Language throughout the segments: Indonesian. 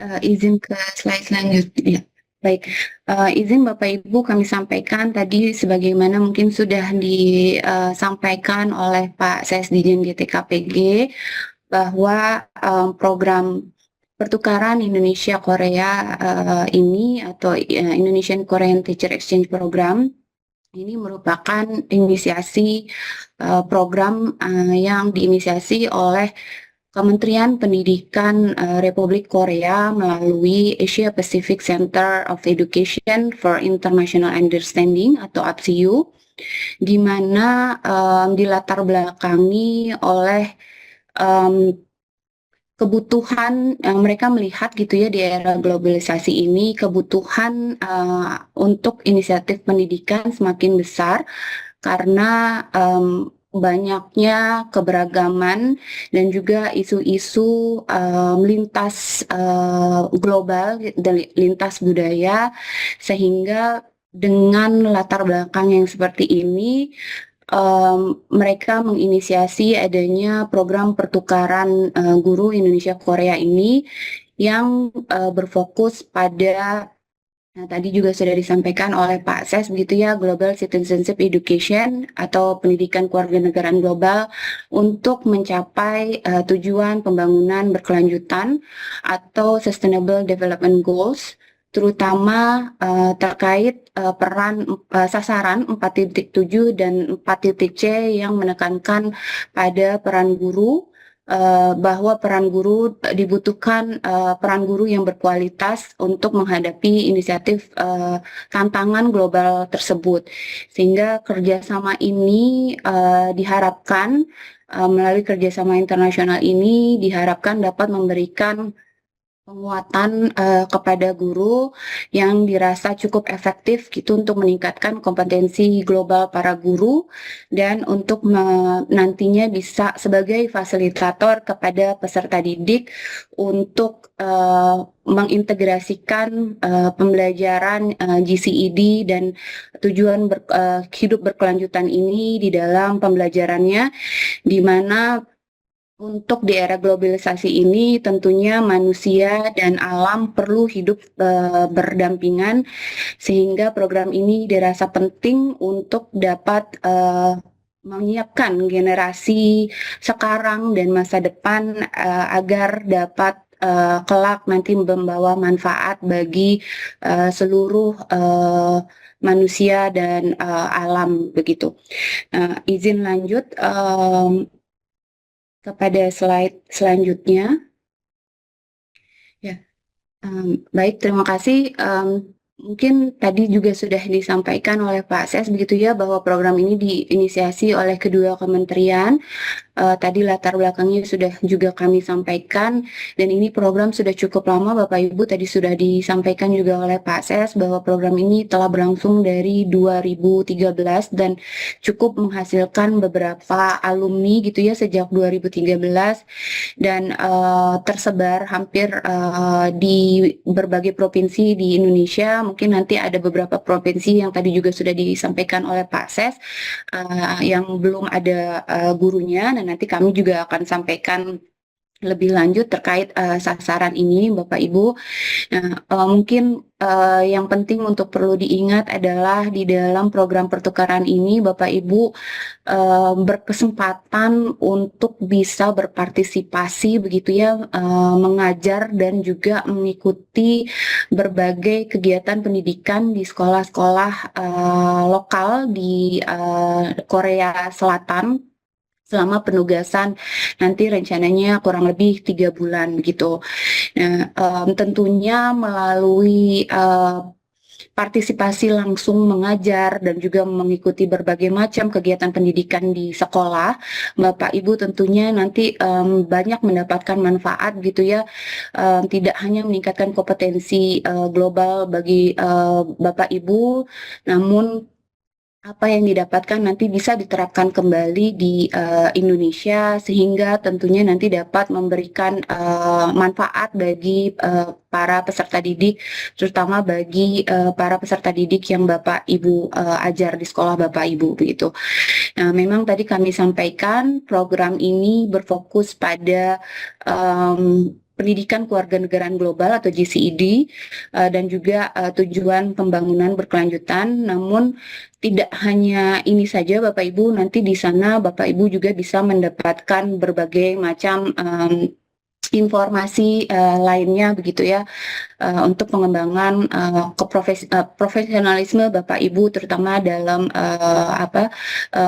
Izin ke slide selanjutnya. Baik, izin Bapak Ibu kami sampaikan tadi sebagaimana mungkin sudah disampaikan oleh Pak Sesdijen GTKPG bahwa program pertukaran Indonesia Korea ini atau Indonesian Korean Teacher Exchange Program ini merupakan inisiasi program yang diinisiasi oleh Kementerian Pendidikan Republik Korea melalui Asia Pacific Center of Education for International Understanding atau APSIU, di mana dilatar belakangi oleh um, kebutuhan mereka melihat gitu ya di era globalisasi ini kebutuhan untuk inisiatif pendidikan semakin besar karena banyaknya keberagaman dan juga isu-isu lintas global dan lintas budaya, sehingga dengan latar belakang yang seperti ini mereka menginisiasi adanya program pertukaran guru Indonesia Korea ini yang berfokus pada. Nah, tadi juga sudah disampaikan oleh Pak Ses begitu ya, Global Citizenship Education atau pendidikan kewarganegaraan global untuk mencapai tujuan pembangunan berkelanjutan atau Sustainable Development Goals, terutama terkait peran sasaran 4.7 dan 4.C yang menekankan pada peran guru, bahwa peran guru dibutuhkan peran guru yang berkualitas untuk menghadapi inisiatif tantangan global tersebut, sehingga kerjasama ini diharapkan melalui kerjasama internasional ini diharapkan dapat memberikan penguatan kepada guru yang dirasa cukup efektif gitu untuk meningkatkan kompetensi global para guru dan untuk nantinya bisa sebagai fasilitator kepada peserta didik untuk mengintegrasikan pembelajaran GCED dan tujuan hidup berkelanjutan ini di dalam pembelajarannya, di mana untuk di era globalisasi ini tentunya manusia dan alam perlu hidup berdampingan, sehingga program ini dirasa penting untuk dapat menyiapkan generasi sekarang dan masa depan agar dapat kelak nanti membawa manfaat bagi seluruh manusia dan alam begitu. Izin lanjut kepada slide selanjutnya. Ya, baik, terima kasih. Mungkin tadi juga sudah disampaikan oleh Pak Ses begitu ya, bahwa program ini diinisiasi oleh kedua kementerian. Tadi latar belakangnya sudah juga kami sampaikan, dan ini program sudah cukup lama Bapak Ibu. Tadi sudah disampaikan juga oleh Pak Ses bahwa program ini telah berlangsung dari 2013 dan cukup menghasilkan beberapa alumni gitu ya sejak 2013, dan tersebar hampir di berbagai provinsi di Indonesia. Mungkin nanti ada beberapa provinsi yang tadi juga sudah disampaikan oleh Pak Ses yang belum ada gurunya. Nah, nanti kami juga akan sampaikan lebih lanjut terkait sasaran ini, Bapak Ibu. Nah, mungkin yang penting untuk perlu diingat adalah di dalam program pertukaran ini, Bapak Ibu berkesempatan untuk bisa berpartisipasi begitu ya, mengajar dan juga mengikuti berbagai kegiatan pendidikan di sekolah-sekolah lokal di Korea Selatan selama penugasan nanti rencananya kurang lebih 3 bulan begitu. Nah, tentunya melalui partisipasi langsung mengajar dan juga mengikuti berbagai macam kegiatan pendidikan di sekolah, Bapak Ibu tentunya nanti banyak mendapatkan manfaat gitu ya, tidak hanya meningkatkan kompetensi global bagi Bapak Ibu, namun apa yang didapatkan nanti bisa diterapkan kembali di Indonesia, sehingga tentunya nanti dapat memberikan manfaat bagi para peserta didik, terutama bagi para peserta didik yang Bapak Ibu ajar di sekolah Bapak Ibu begitu. Nah, memang tadi kami sampaikan program ini berfokus pada Pendidikan Kewarganegaraan Global atau GCED, dan juga tujuan pembangunan berkelanjutan. Namun tidak hanya ini saja Bapak Ibu, nanti di sana Bapak Ibu juga bisa mendapatkan berbagai macam informasi lainnya begitu ya, untuk pengembangan profesionalisme Bapak Ibu terutama dalam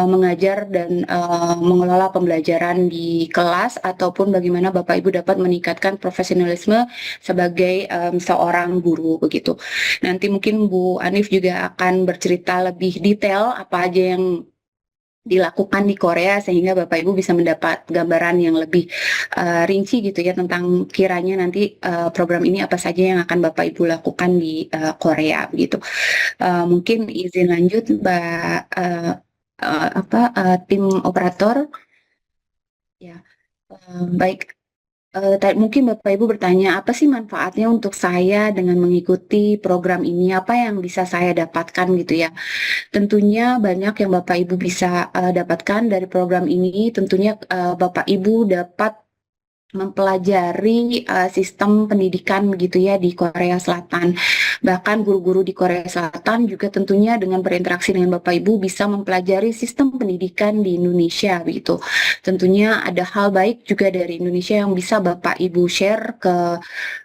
mengajar dan mengelola pembelajaran di kelas, ataupun bagaimana Bapak Ibu dapat meningkatkan profesionalisme sebagai seorang guru begitu. Nanti mungkin Bu Anif juga akan bercerita lebih detail apa aja yang dilakukan di Korea sehingga Bapak Ibu bisa mendapat gambaran yang lebih rinci gitu ya tentang kiranya nanti program ini apa saja yang akan Bapak Ibu lakukan di Korea begitu. Mungkin izin lanjut Mbak tim operator ya. Baik. Mungkin Bapak Ibu bertanya, apa sih manfaatnya untuk saya dengan mengikuti program ini? Apa yang bisa saya dapatkan gitu ya? Tentunya banyak yang Bapak Ibu bisa dapatkan dari program ini. Tentunya Bapak Ibu dapat mempelajari sistem pendidikan begitu ya di Korea Selatan. Bahkan guru-guru di Korea Selatan juga tentunya dengan berinteraksi dengan Bapak Ibu bisa mempelajari sistem pendidikan di Indonesia begitu. Tentunya ada hal baik juga dari Indonesia yang bisa Bapak Ibu share ke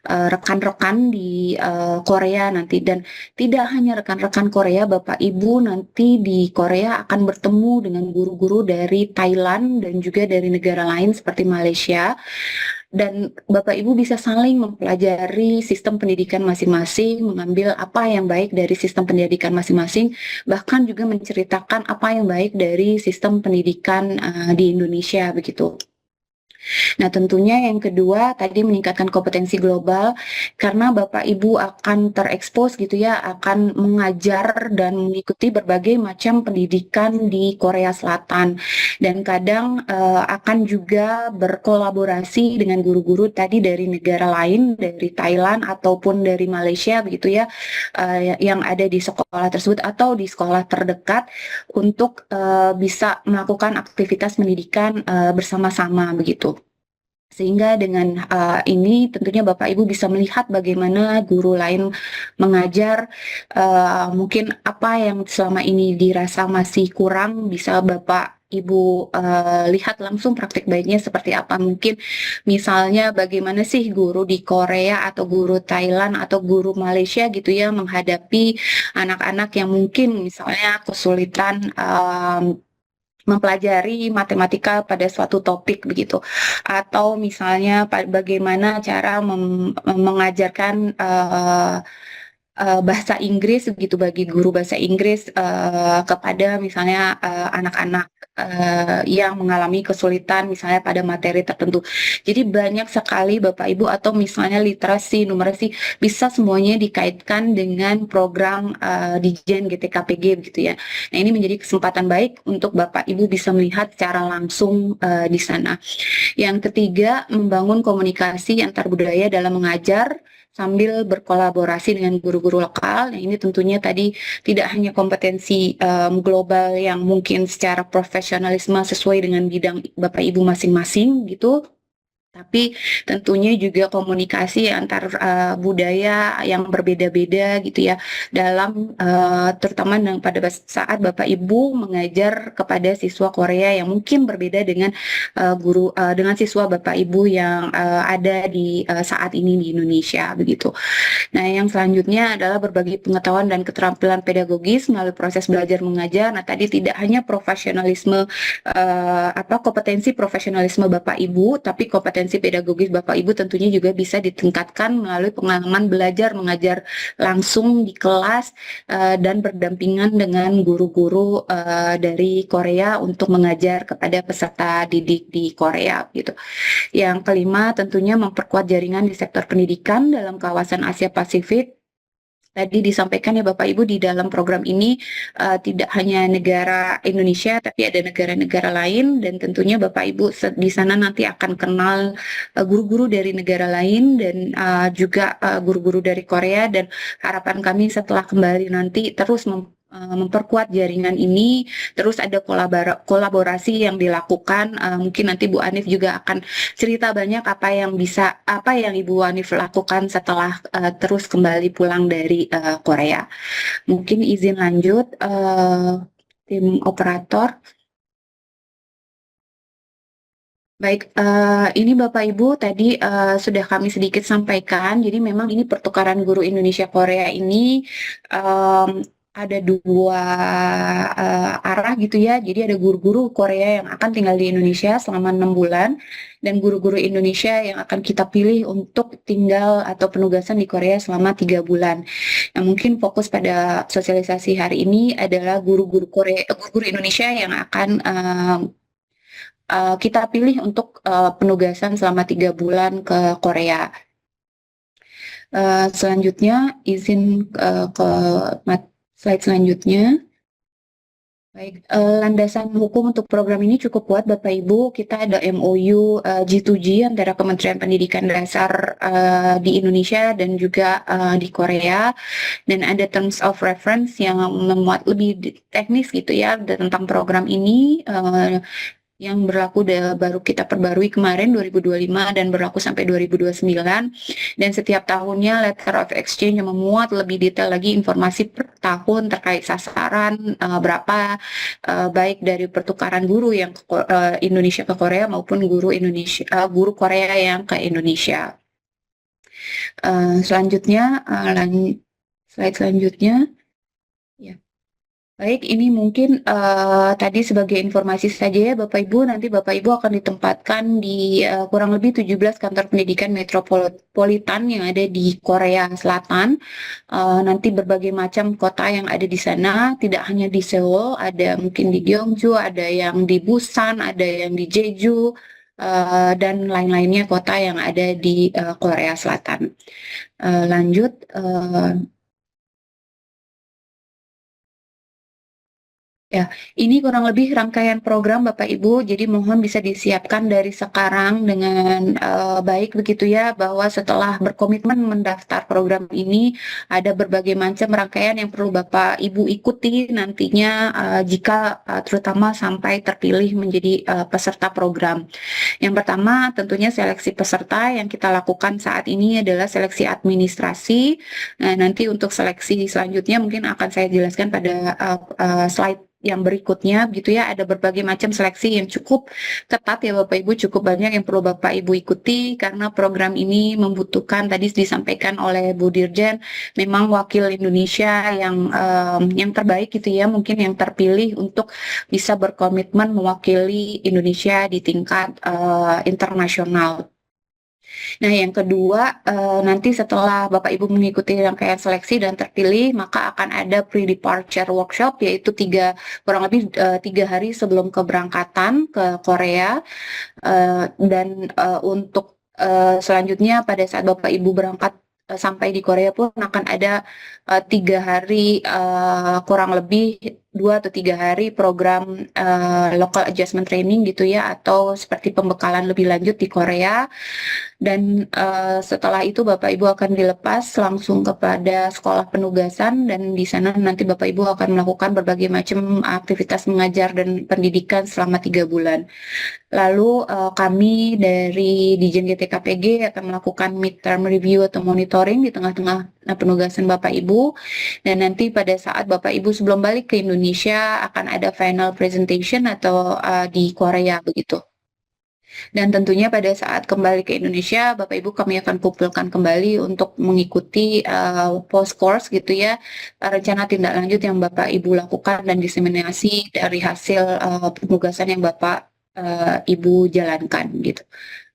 rekan-rekan di Korea nanti, dan tidak hanya rekan-rekan Korea, Bapak Ibu nanti di Korea akan bertemu dengan guru-guru dari Thailand dan juga dari negara lain seperti Malaysia, dan Bapak Ibu bisa saling mempelajari sistem pendidikan masing-masing, mengambil apa yang baik dari sistem pendidikan masing-masing, bahkan juga menceritakan apa yang baik dari sistem pendidikan di Indonesia begitu. Nah, tentunya yang kedua tadi meningkatkan kompetensi global, karena Bapak Ibu akan terekspos gitu ya, akan mengajar dan mengikuti berbagai macam pendidikan di Korea Selatan, dan kadang akan juga berkolaborasi dengan guru-guru tadi dari negara lain, dari Thailand ataupun dari Malaysia begitu ya, yang ada di sekolah tersebut atau di sekolah terdekat untuk bisa melakukan aktivitas pendidikan bersama-sama begitu. Sehingga dengan ini tentunya Bapak Ibu bisa melihat bagaimana guru lain mengajar, mungkin apa yang selama ini dirasa masih kurang bisa Bapak Ibu lihat langsung praktik baiknya seperti apa. Mungkin misalnya bagaimana sih guru di Korea atau guru Thailand atau guru Malaysia gitu ya menghadapi anak-anak yang mungkin misalnya kesulitan mempelajari matematika pada suatu topik begitu, atau misalnya bagaimana cara mengajarkan bahasa Inggris begitu bagi guru bahasa Inggris kepada misalnya anak-anak yang mengalami kesulitan misalnya pada materi tertentu. Jadi banyak sekali Bapak Ibu, atau misalnya literasi, numerasi, bisa semuanya dikaitkan dengan program Dijen GTKPG begitu ya. Nah, ini menjadi kesempatan baik untuk Bapak Ibu bisa melihat secara langsung di sana. Yang ketiga, membangun komunikasi antar budaya dalam mengajar sambil berkolaborasi dengan guru-guru lokal. Nah, ini tentunya tadi tidak hanya kompetensi global yang mungkin secara profesionalisme sesuai dengan bidang Bapak Ibu masing-masing gitu, tapi tentunya juga komunikasi antar budaya yang berbeda-beda gitu ya, dalam terutama pada saat Bapak Ibu mengajar kepada siswa Korea yang mungkin berbeda dengan dengan siswa Bapak Ibu yang ada di saat ini di Indonesia begitu. Nah, yang selanjutnya adalah berbagi pengetahuan dan keterampilan pedagogis melalui proses belajar mengajar. Nah, tadi tidak hanya profesionalisme kompetensi profesionalisme Bapak Ibu, tapi kompetensi pedagogis Bapak Ibu tentunya juga bisa ditingkatkan melalui pengalaman belajar mengajar langsung di kelas dan berdampingan dengan guru-guru dari Korea untuk mengajar kepada peserta didik di Korea gitu. Yang kelima tentunya memperkuat jaringan di sektor pendidikan dalam kawasan Asia Pasifik. Tadi disampaikan ya Bapak Ibu, di dalam program ini tidak hanya negara Indonesia tapi ada negara-negara lain, dan tentunya Bapak Ibu di sana nanti akan kenal guru-guru dari negara lain dan juga guru-guru dari Korea, dan harapan kami setelah kembali nanti terus memperkuat jaringan ini, terus ada kolaborasi yang dilakukan. Mungkin nanti Bu Anif juga akan cerita banyak apa yang Ibu Anif lakukan setelah terus kembali pulang dari Korea. Mungkin izin lanjut, tim operator. Baik, ini Bapak Ibu tadi sudah kami sedikit sampaikan. Jadi memang ini pertukaran guru Indonesia Korea ini ada dua arah gitu ya. Jadi ada guru-guru Korea yang akan tinggal di Indonesia selama 6 bulan dan guru-guru Indonesia yang akan kita pilih untuk tinggal atau penugasan di Korea selama 3 bulan. Nah, mungkin fokus pada sosialisasi hari ini adalah guru-guru guru-guru Indonesia yang akan kita pilih untuk penugasan selama 3 bulan ke Korea. Selanjutnya, izin ke slide selanjutnya. Baik, landasan hukum untuk program ini cukup kuat Bapak Ibu. Kita ada MOU G2G antara Kementerian Pendidikan Dasar di Indonesia dan juga di Korea, dan ada terms of reference yang memuat lebih teknis gitu ya tentang program ini. Yang berlaku baru kita perbarui kemarin 2025 dan berlaku sampai 2029, dan setiap tahunnya letter of exchange yang memuat lebih detail lagi informasi per tahun terkait sasaran berapa baik dari pertukaran guru yang ke Indonesia ke Korea maupun guru Korea yang ke Indonesia. Selanjutnya slide selanjutnya. Baik, ini mungkin tadi sebagai informasi saja ya Bapak Ibu. Nanti Bapak Ibu akan ditempatkan di kurang lebih 17 kantor pendidikan metropolitan yang ada di Korea Selatan. Nanti berbagai macam kota yang ada di sana, tidak hanya di Seoul, ada mungkin di Gyeongju, ada yang di Busan, ada yang di Jeju, dan lain-lainnya kota yang ada di Korea Selatan. Lanjut. Ya, ini kurang lebih rangkaian program Bapak Ibu, jadi mohon bisa disiapkan dari sekarang dengan baik begitu ya, bahwa setelah berkomitmen mendaftar program ini, ada berbagai macam rangkaian yang perlu Bapak Ibu ikuti nantinya jika terutama sampai terpilih menjadi peserta program. Yang pertama tentunya seleksi peserta yang kita lakukan saat ini adalah seleksi administrasi. Nah, nanti untuk seleksi selanjutnya mungkin akan saya jelaskan pada slide yang berikutnya gitu ya. Ada berbagai macam seleksi yang cukup ketat ya Bapak Ibu, cukup banyak yang perlu Bapak Ibu ikuti karena program ini membutuhkan, tadi disampaikan oleh Bu Dirjen, memang wakil Indonesia yang terbaik gitu ya, mungkin yang terpilih untuk bisa berkomitmen mewakili Indonesia di tingkat internasional. Nah, yang kedua, nanti setelah Bapak Ibu mengikuti rangkaian seleksi dan terpilih, maka akan ada pre-departure workshop, yaitu kurang lebih 3 hari sebelum keberangkatan ke Korea. Dan untuk selanjutnya pada saat Bapak Ibu berangkat sampai di Korea pun akan ada 3 hari, kurang lebih 2 atau 3 hari program local adjustment training gitu ya, atau seperti pembekalan lebih lanjut di Korea. Dan setelah itu Bapak Ibu akan dilepas langsung kepada sekolah penugasan, dan di sana nanti Bapak Ibu akan melakukan berbagai macam aktivitas mengajar dan pendidikan selama 3 bulan. Lalu kami dari Dijen GTKPG akan melakukan midterm review atau monitoring di tengah-tengah penugasan Bapak Ibu, dan nanti pada saat Bapak Ibu sebelum balik ke Indonesia akan ada final presentation atau di Korea begitu. Dan tentunya pada saat kembali ke Indonesia, Bapak Ibu kami akan kumpulkan kembali untuk mengikuti post course gitu ya, rencana tindak lanjut yang Bapak Ibu lakukan dan diseminasi dari hasil penugasan yang Bapak Ibu jalankan gitu.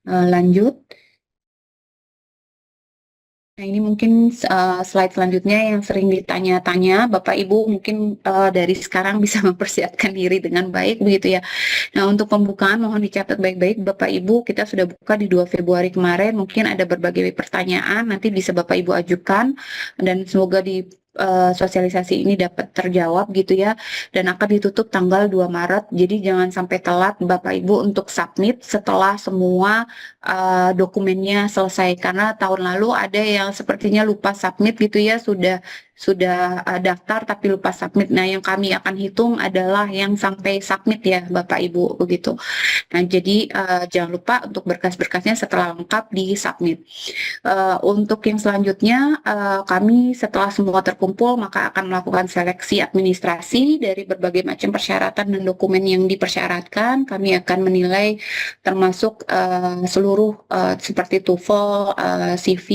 Lanjut. Nah, ini mungkin slide selanjutnya yang sering ditanya-tanya. Bapak Ibu mungkin dari sekarang bisa mempersiapkan diri dengan baik begitu ya. Nah, untuk pembukaan mohon dicatat baik-baik Bapak Ibu, kita sudah buka di 2 Februari kemarin. Mungkin ada berbagai pertanyaan, nanti bisa Bapak Ibu ajukan, dan semoga di sosialisasi ini dapat terjawab gitu ya, dan akan ditutup tanggal 2 Maret. Jadi jangan sampai telat Bapak Ibu untuk submit setelah semua dokumennya selesai, karena tahun lalu ada yang sepertinya lupa submit gitu ya, sudah sudah daftar tapi lupa submit. Nah, yang kami akan hitung adalah yang sampai submit ya, Bapak Ibu, begitu. Nah, jadi jangan lupa untuk berkas-berkasnya setelah lengkap di-submit. Untuk yang selanjutnya, kami setelah semua terkumpul, maka akan melakukan seleksi administrasi dari berbagai macam persyaratan dan dokumen yang dipersyaratkan. Kami akan menilai termasuk seluruh seperti TOEFL, CV,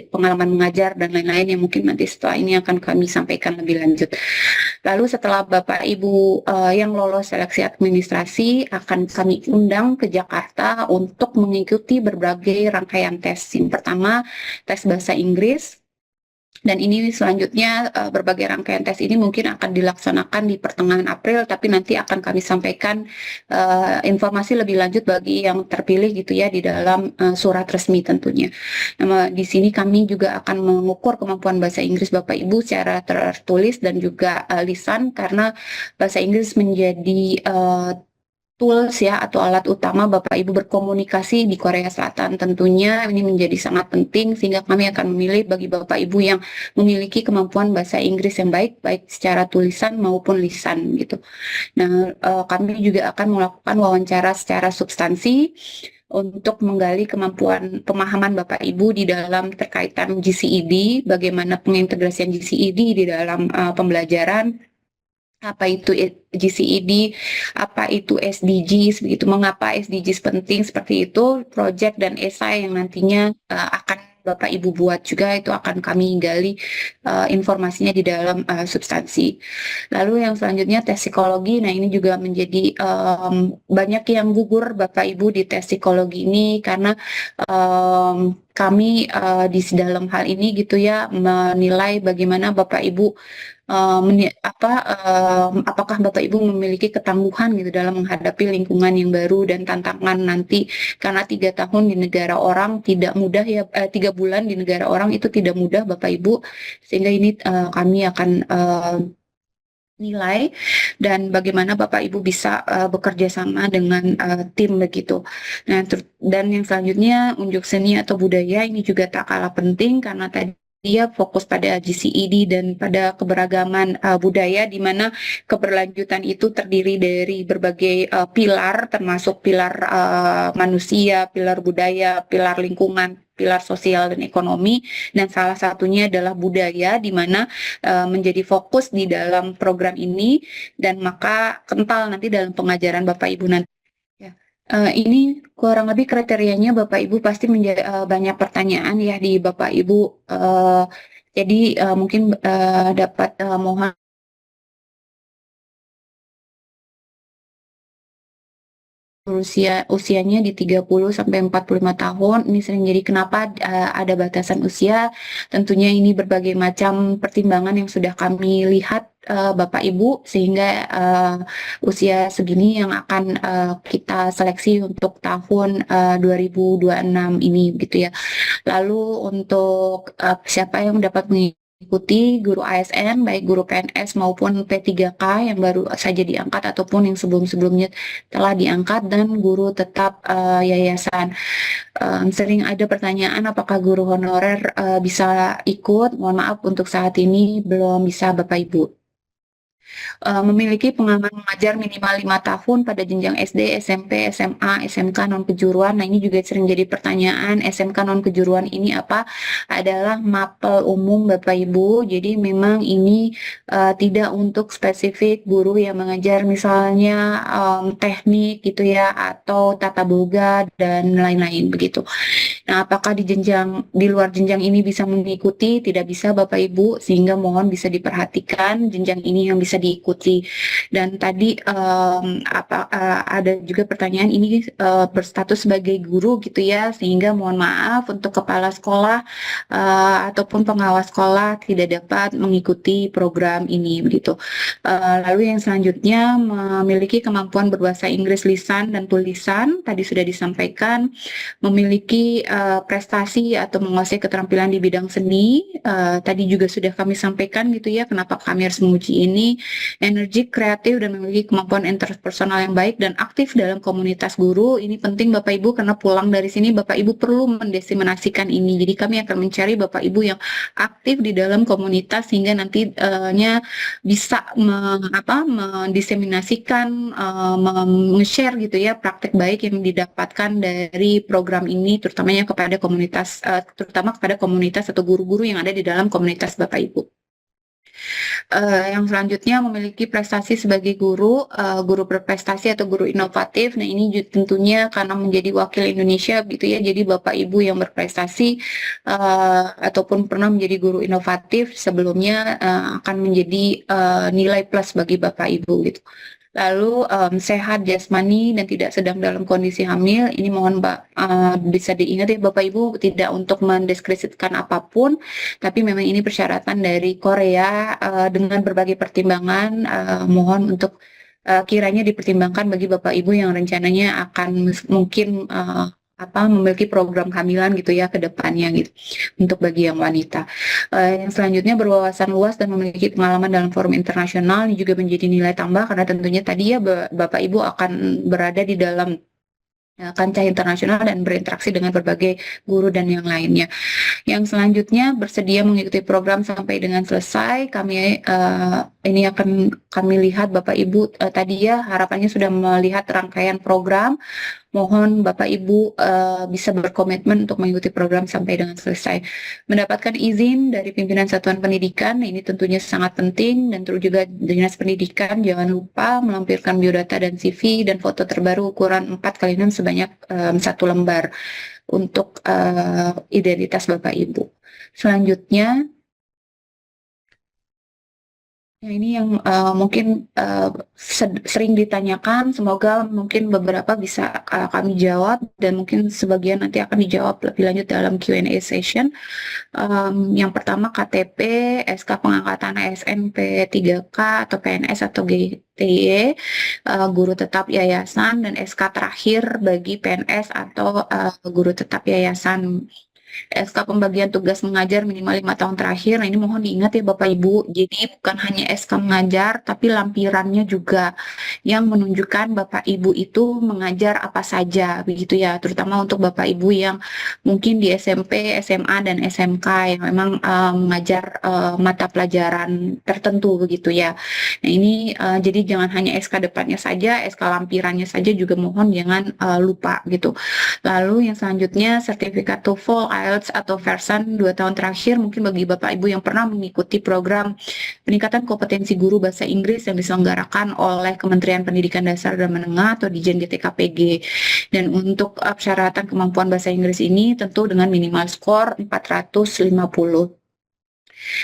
pengalaman mengajar, dan lain-lain yang mungkin nanti setelah ini akan kami sampaikan lebih lanjut. Lalu setelah Bapak Ibu yang lolos seleksi administrasi akan kami undang ke Jakarta untuk mengikuti berbagai rangkaian tes. Yang pertama, tes bahasa Inggris. Dan ini selanjutnya berbagai rangkaian tes ini mungkin akan dilaksanakan di pertengahan April, tapi nanti akan kami sampaikan informasi lebih lanjut bagi yang terpilih gitu ya di dalam surat resmi tentunya. Nah, di sini kami juga akan mengukur kemampuan bahasa Inggris Bapak Ibu secara tertulis dan juga lisan, karena bahasa Inggris menjadi tools ya atau alat utama Bapak Ibu berkomunikasi di Korea Selatan. Tentunya ini menjadi sangat penting sehingga kami akan memilih bagi Bapak Ibu yang memiliki kemampuan bahasa Inggris yang baik secara tulisan maupun lisan gitu. Nah, kami juga akan melakukan wawancara secara substansi untuk menggali kemampuan pemahaman Bapak Ibu di dalam terkaitan GCED, bagaimana pengintegrasian GCED di dalam pembelajaran, apa itu GCED, apa itu SDGs, begitu, mengapa SDGs penting, seperti itu, project dan esai yang nantinya akan Bapak Ibu buat juga, itu akan kami gali informasinya di dalam substansi. Lalu yang selanjutnya tes psikologi. Nah, ini juga menjadi banyak yang gugur Bapak Ibu di tes psikologi ini karena kami di dalam hal ini gitu ya menilai bagaimana Bapak Ibu apakah Bapak Ibu memiliki ketangguhan gitu dalam menghadapi lingkungan yang baru dan tantangan nanti, karena 3 tahun di negara orang tidak mudah ya, 3 bulan di negara orang itu tidak mudah Bapak Ibu, sehingga ini kami akan nilai dan bagaimana Bapak Ibu bisa bekerja sama dengan tim begitu. Nah, dan yang selanjutnya unjuk seni atau budaya ini juga tak kalah penting karena tadi dia fokus pada GCED dan pada keberagaman budaya, di mana keberlanjutan itu terdiri dari berbagai pilar, termasuk pilar manusia, pilar budaya, pilar lingkungan, pilar sosial dan ekonomi, dan salah satunya adalah budaya, di mana menjadi fokus di dalam program ini, dan maka kental nanti dalam pengajaran Bapak Ibu nanti. Ya. Ini kurang lebih kriterianya Bapak Ibu pasti banyak pertanyaan ya di Bapak Ibu. Jadi mungkin dapat mohon usianya di 30 sampai 45 tahun. Ini sering jadi kenapa ada batasan usia. Tentunya ini berbagai macam pertimbangan yang sudah kami lihat Bapak Ibu, sehingga usia segini yang akan kita seleksi untuk tahun 2026 ini gitu ya. Lalu untuk siapa yang dapat mengikuti, guru ASN, baik guru PNS maupun P3K yang baru saja diangkat ataupun yang sebelum-sebelumnya telah diangkat, dan guru tetap yayasan. Sering ada pertanyaan apakah guru honorer bisa ikut. Mohon maaf untuk saat ini belum bisa Bapak Ibu. Memiliki pengalaman mengajar minimal 5 tahun pada jenjang SD, SMP, SMA, SMK non-kejuruan. Nah, ini juga sering jadi pertanyaan. SMK non-kejuruan ini apa? Adalah mapel umum Bapak Ibu. Jadi memang ini tidak untuk spesifik guru yang mengajar misalnya teknik gitu ya, atau tata boga dan lain-lain begitu. Nah, apakah di luar jenjang ini bisa mengikuti? Tidak bisa Bapak Ibu, sehingga mohon bisa diperhatikan jenjang ini yang bisa diikuti. Dan tadi ada juga pertanyaan ini berstatus sebagai guru gitu ya, sehingga mohon maaf untuk kepala sekolah ataupun pengawas sekolah tidak dapat mengikuti program ini begitu. Lalu yang selanjutnya memiliki kemampuan berbahasa Inggris lisan dan tulisan, tadi sudah disampaikan. Memiliki prestasi atau menguasai keterampilan di bidang seni, tadi juga sudah kami sampaikan gitu ya, kenapa kami harus menguji ini. energik, kreatif, dan memiliki kemampuan interpersonal yang baik dan aktif dalam komunitas guru. Ini penting Bapak Ibu karena pulang dari sini Bapak Ibu perlu mendesimasikan ini. Jadi kami akan mencari Bapak Ibu yang aktif di dalam komunitas sehingga nantinya bisa mendiseminasikan, share gitu ya praktek baik yang didapatkan dari program ini, terutamanya kepada komunitas, terutama kepada komunitas atau guru-guru yang ada di dalam komunitas Bapak Ibu. Yang selanjutnya memiliki prestasi sebagai guru, guru berprestasi atau guru inovatif. Nah ini tentunya karena menjadi wakil Indonesia gitu ya, jadi Bapak Ibu yang berprestasi ataupun pernah menjadi guru inovatif sebelumnya akan menjadi nilai plus bagi Bapak Ibu gitu. Lalu sehat jasmani dan tidak sedang dalam kondisi hamil, ini mohon bisa diingat ya Bapak Ibu, tidak untuk mendeskripsikan apapun, tapi memang ini persyaratan dari Korea dengan berbagai pertimbangan, mohon untuk kiranya dipertimbangkan bagi Bapak Ibu yang rencananya akan mungkin memiliki program kehamilan gitu ya ke depannya gitu untuk bagi yang wanita. Yang selanjutnya berwawasan luas dan memiliki pengalaman dalam forum internasional ini juga menjadi nilai tambah karena tentunya tadi ya Bapak Ibu akan berada di dalam kancah internasional dan berinteraksi dengan berbagai guru dan yang lainnya. Yang selanjutnya bersedia mengikuti program sampai dengan selesai. Ini akan kami lihat Bapak Ibu tadi ya harapannya sudah melihat rangkaian program. Mohon Bapak Ibu bisa berkomitmen untuk mengikuti program sampai dengan selesai. Mendapatkan izin dari pimpinan satuan pendidikan, ini tentunya sangat penting, dan terus juga Dinas Pendidikan jangan lupa melampirkan biodata dan CV dan foto terbaru ukuran 4x6 sebanyak 1 lembar untuk identitas Bapak Ibu. Selanjutnya, ya, ini yang mungkin sering ditanyakan, semoga mungkin beberapa bisa kami jawab dan mungkin sebagian nanti akan dijawab lebih lanjut dalam Q&A session. Yang pertama KTP, SK pengangkatan ASN P3K atau PNS atau GTY, guru tetap yayasan, dan SK terakhir bagi PNS atau guru tetap yayasan. SK pembagian tugas mengajar minimal 5 tahun terakhir. Nah ini mohon diingat ya Bapak Ibu, jadi bukan hanya SK mengajar, tapi lampirannya juga yang menunjukkan Bapak Ibu itu mengajar apa saja, begitu ya, terutama untuk Bapak Ibu yang mungkin di SMP, SMA, dan SMK yang memang mengajar mata pelajaran tertentu, begitu ya. Nah ini jadi jangan hanya SK depannya saja, SK lampirannya saja juga mohon jangan lupa gitu. Lalu yang selanjutnya sertifikat TOEFL, IELTS atau Versan 2 tahun terakhir mungkin bagi Bapak Ibu yang pernah mengikuti program peningkatan kompetensi guru bahasa Inggris yang diselenggarakan oleh Kementerian Pendidikan Dasar dan Menengah atau Dijen GTKPG. Dan untuk persyaratan kemampuan bahasa Inggris ini tentu dengan minimal skor 450.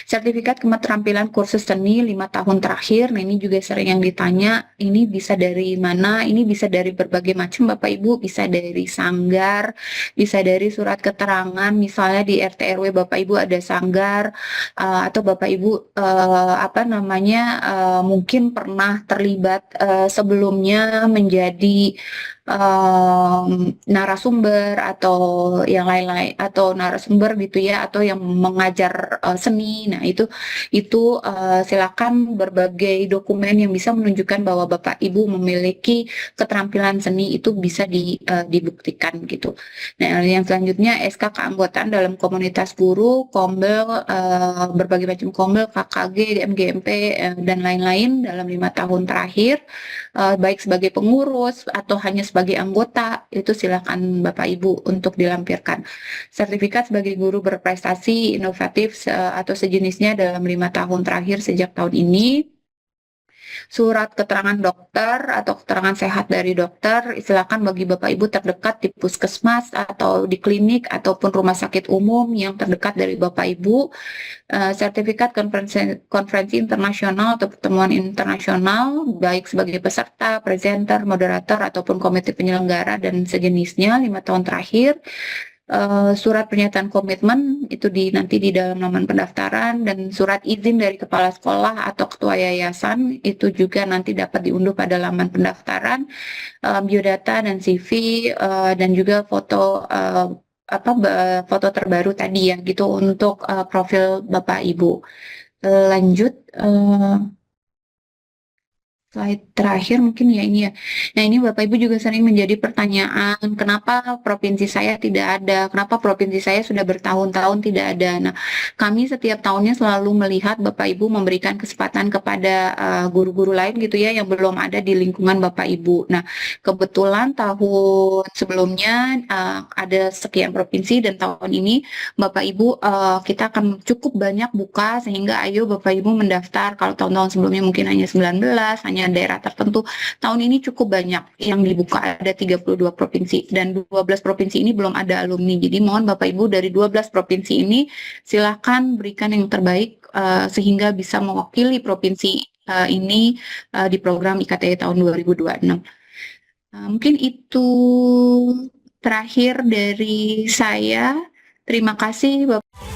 Sertifikat keterampilan kursus seni 5 tahun terakhir, nah ini juga sering yang ditanya, ini bisa dari mana? Ini bisa dari berbagai macam Bapak Ibu, bisa dari sanggar, bisa dari surat keterangan, misalnya di RT RW Bapak Ibu ada sanggar, atau Bapak Ibu mungkin pernah terlibat sebelumnya menjadi narasumber atau yang lain-lain atau narasumber gitu ya, atau yang mengajar seni. Nah itu silakan berbagai dokumen yang bisa menunjukkan bahwa Bapak Ibu memiliki keterampilan seni itu bisa dibuktikan gitu. Nah yang selanjutnya SK keanggotaan dalam komunitas guru, Kombel, berbagai macam Kombel, KKG, MGMP dan lain-lain dalam 5 tahun terakhir, baik sebagai pengurus atau hanya sebagai anggota, itu silakan Bapak Ibu untuk dilampirkan. Sertifikat sebagai guru berprestasi inovatif atau sejenisnya dalam 5 tahun terakhir sejak tahun ini. Surat keterangan dokter atau keterangan sehat dari dokter, silakan bagi Bapak Ibu terdekat di puskesmas atau di klinik ataupun rumah sakit umum yang terdekat dari Bapak Ibu. Sertifikat konferensi internasional atau pertemuan internasional, baik sebagai peserta, presenter, moderator, ataupun komite penyelenggara dan sejenisnya 5 tahun terakhir. Surat pernyataan komitmen itu nanti di dalam laman pendaftaran, dan surat izin dari kepala sekolah atau ketua yayasan itu juga nanti dapat diunduh pada laman pendaftaran, biodata dan CV, dan juga foto foto terbaru tadi ya gitu untuk profil Bapak Ibu. Lanjut. slide terakhir mungkin ya ini ya. Nah ini Bapak Ibu juga sering menjadi pertanyaan, kenapa provinsi saya tidak ada, kenapa provinsi saya sudah bertahun-tahun tidak ada. Nah kami setiap tahunnya selalu melihat Bapak Ibu memberikan kesempatan kepada guru-guru lain gitu ya yang belum ada di lingkungan Bapak Ibu. Nah kebetulan tahun sebelumnya ada sekian provinsi dan tahun ini Bapak Ibu kita akan cukup banyak buka sehingga ayo Bapak Ibu mendaftar. Kalau tahun-tahun sebelumnya mungkin hanya 19, hanya daerah tertentu. Tahun ini cukup banyak yang dibuka, ada 32 provinsi dan 12 provinsi ini belum ada alumni. Jadi mohon Bapak Ibu dari 12 provinsi ini silahkan berikan yang terbaik sehingga bisa mewakili provinsi ini di program IKTI tahun 2026. Mungkin itu terakhir dari saya. Terima kasih Bapak.